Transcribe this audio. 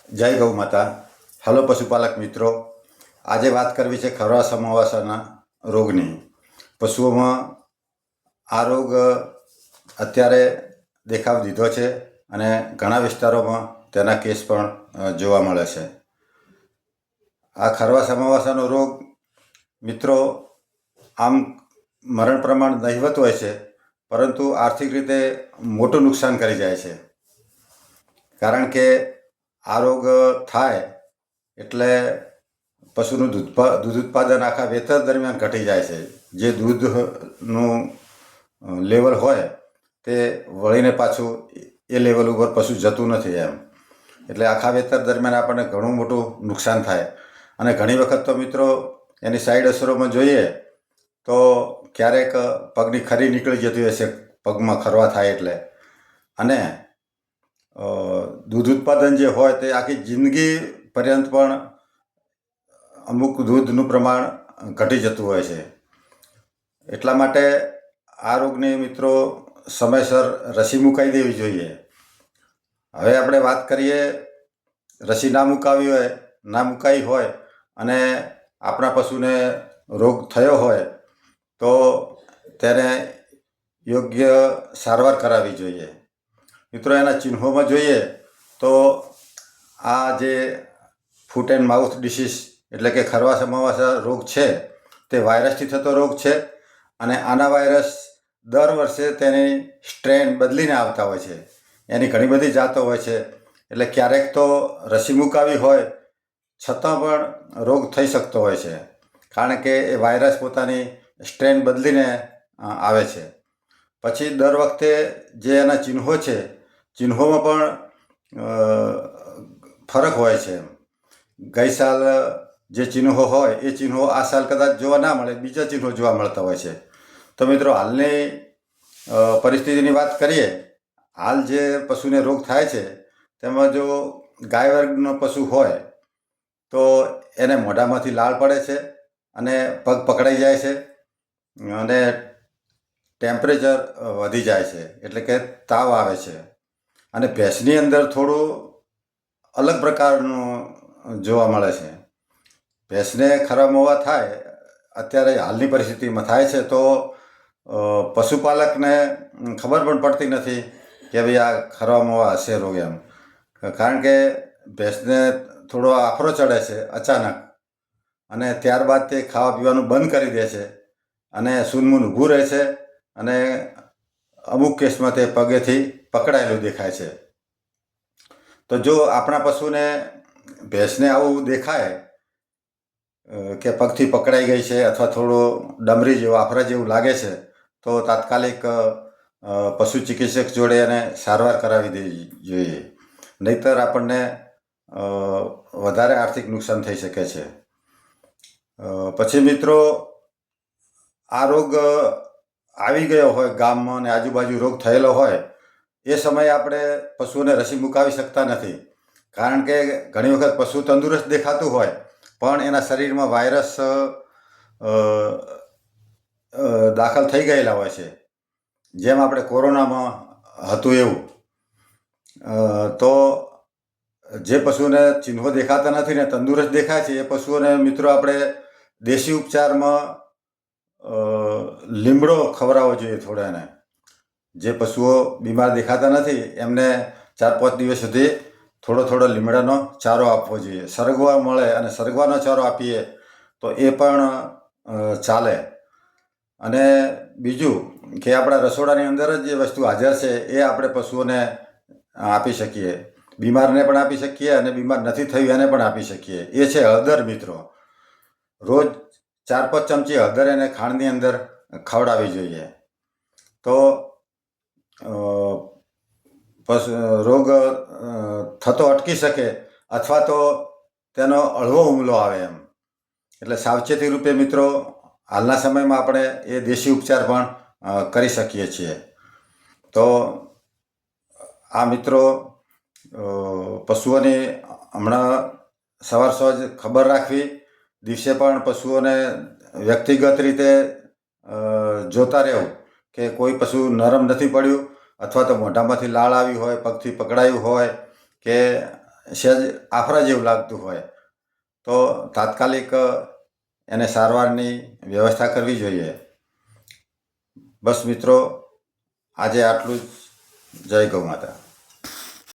જય ગૌ માતા. હલો પશુપાલક મિત્રો, આજે વાત કરવી છે ખરવા સમાવાસાના રોગની. પશુઓમાં આ રોગ અત્યારે દેખાવ દીધો છે અને ઘણા વિસ્તારોમાં તેના કેસ પણ જોવા મળે છે. આ ખરવા સમાવાસાનો રોગ મિત્રો આમ મરણ પ્રમાણ નહિવત હોય છે, પરંતુ આર્થિક રીતે મોટું નુકસાન કરી જાય છે. કારણ કે આ રોગ થાય એટલે પશુનું દૂધ ઉત્પાદન આખા વેતર દરમિયાન ઘટી જાય છે. જે દૂધનું લેવલ હોય તે વળીને પાછું એ લેવલ ઉપર પશુ જતું નથી એમ. એટલે આખા વેતર દરમિયાન આપણને ઘણું મોટું નુકસાન થાય. અને ઘણી વખત તો મિત્રો એની સાઈડ અસરોમાં જોઈએ તો ક્યારેક પગની ખરી નીકળી જતી હોય છે પગમાં ખરવા થાય એટલે. અને દૂધ ઉત્પાદન જે હોય તે આખી જિંદગી પર્યંત પણ અમુક દૂધનું પ્રમાણ ઘટી જતું હોય છે. એટલા માટે આ રોગની મિત્રો સમયસર રસી મુકાઈ દેવી જોઈએ. હવે આપણે વાત કરીએ, રસી ના મુકાઈ હોય અને આપણા પશુને રોગ થયો હોય તો તેને યોગ્ય સારવાર કરાવવી જોઈએ. મિત્રો એના ચિહ્નોમાં જોઈએ તો આ જે ફૂટ એન્ડ માઉથ ડિસીઝ એટલે કે ખરવા સમાવાસા રોગ છે તે વાયરસથી થતો રોગ છે. અને આના વાયરસ દર વર્ષે તેની સ્ટ્રેન બદલીને આવતા હોય છે. એની ઘણી બધી જાતો હોય છે. એટલે ક્યારેક તો રસી મુકાવી હોય છતાં પણ રોગ થઈ શકતો હોય છે, કારણ કે એ વાયરસ પોતાની સ્ટ્રેન બદલીને આવે છે. પછી દર વખતે જે એના ચિહ્નો છે ચિહ્નોમાં પણ ફરક હોય છે. ગઈ સાલ જે ચિહ્નો હોય એ ચિહ્નો આ સાલ કદાચ જોવા ના મળે, બીજા ચિહ્નો જોવા મળતા હોય છે. તો મિત્રો હાલની પરિસ્થિતિની વાત કરીએ, હાલ જે પશુને રોગ થાય છે તેમાં જો ગાય વર્ગનો પશુ હોય તો એને મોઢામાંથી લાળ પડે છે અને પગ પકડાઈ જાય છે અને ટેમ્પરેચર વધી જાય છે, એટલે કે તાવ આવે છે. અને ભેંસની અંદર થોડું અલગ પ્રકારનું જોવા મળે છે. ભેંસને ખરા મોવા થાય અત્યારે હાલની પરિસ્થિતિમાં થાય છે તો પશુપાલકને ખબર પણ પડતી નથી કે ભાઈ આ ખરા મોવા હશે રોગ એમ. કારણ કે ભેંસને થોડો આફરો ચડે છે અચાનક, અને ત્યારબાદ તે ખાવા પીવાનું બંધ કરી દે છે અને સૂનમૂન ઊભું રહે છે અને અમુક કેસમાં તે પગેથી પકડાયેલું દેખાય છે. તો જો આપણા પશુને ભેંસને આવું દેખાય કે પગથી પકડાઈ ગઈ છે અથવા થોડો ડમરી જેવો આફરા જેવું લાગે છે તો તાત્કાલિક પશુ ચિકિત્સક જોડે એને સારવાર કરાવી દેવી જોઈએ. નહીંતર આપણને વધારે આર્થિક નુકસાન થઈ શકે છે. પછી મિત્રો આ રોગ આવી ગયો હોય ગામમાં અને આજુબાજુ રોગ થયેલો હોય એ સમયે આપણે પશુઓને રસી મુકાવી શકતા નથી, કારણ કે ઘણી વખત પશુ તંદુરસ્ત દેખાતું હોય પણ એના શરીરમાં વાયરસ દાખલ થઈ ગયેલા હોય છે, જેમ આપણે કોરોનામાં હતું એવું. તો જે પશુને ચિહ્નો દેખાતા નથી ને તંદુરસ્ત દેખાય છે એ પશુઓને મિત્રો આપણે દેશી ઉપચારમાં લીમડો ખવડાવવો જોઈએ થોડો એને. જે પશુઓ બીમાર દેખાતા નથી એમને 4-5 દિવસ સુધી થોડો લીમડાનો ચારો આપવો જોઈએ. સરગવા મળે અને સરગવાનો ચારો આપીએ તો એ પણ ચાલે. અને બીજું કે આપણા રસોડાની અંદર જ જે વસ્તુ હાજર છે એ આપણે પશુઓને આપી શકીએ. બીમારને પણ આપી શકીએ અને બીમાર નથી થયું એને પણ આપી શકીએ. એ છે હળદર મિત્રો. રોજ 4-5 ચમચી હળદર એને ખાંડની અંદર ખવડાવવી જોઈએ. તો રોગ થતો અટકી શકે અથવા તો તેનો હળવો હુમલો આવે એમ. એટલે સાવચેતી રૂપે મિત્રો હાલના સમયમાં આપણે એ દેશી ઉપચાર પણ કરી શકીએ છીએ. તો આ મિત્રો પશુઓની હમણાં સવાર જ ખબર રાખવી, દિવસે પણ પશુઓને વ્યક્તિગત રીતે જોતા રહેવું કે કોઈ પશુ નરમ નથી પડ્યું અથવા તો મોઢામાંથી લાળ આવી હોય, પગથી પકડાયું હોય કે સહેજ આફરા જેવું લાગતું હોય તો તાત્કાલિક એને સારવારની વ્યવસ્થા કરવી જોઈએ. બસ મિત્રો, આજે આટલું જ. જય ગૌ માતા.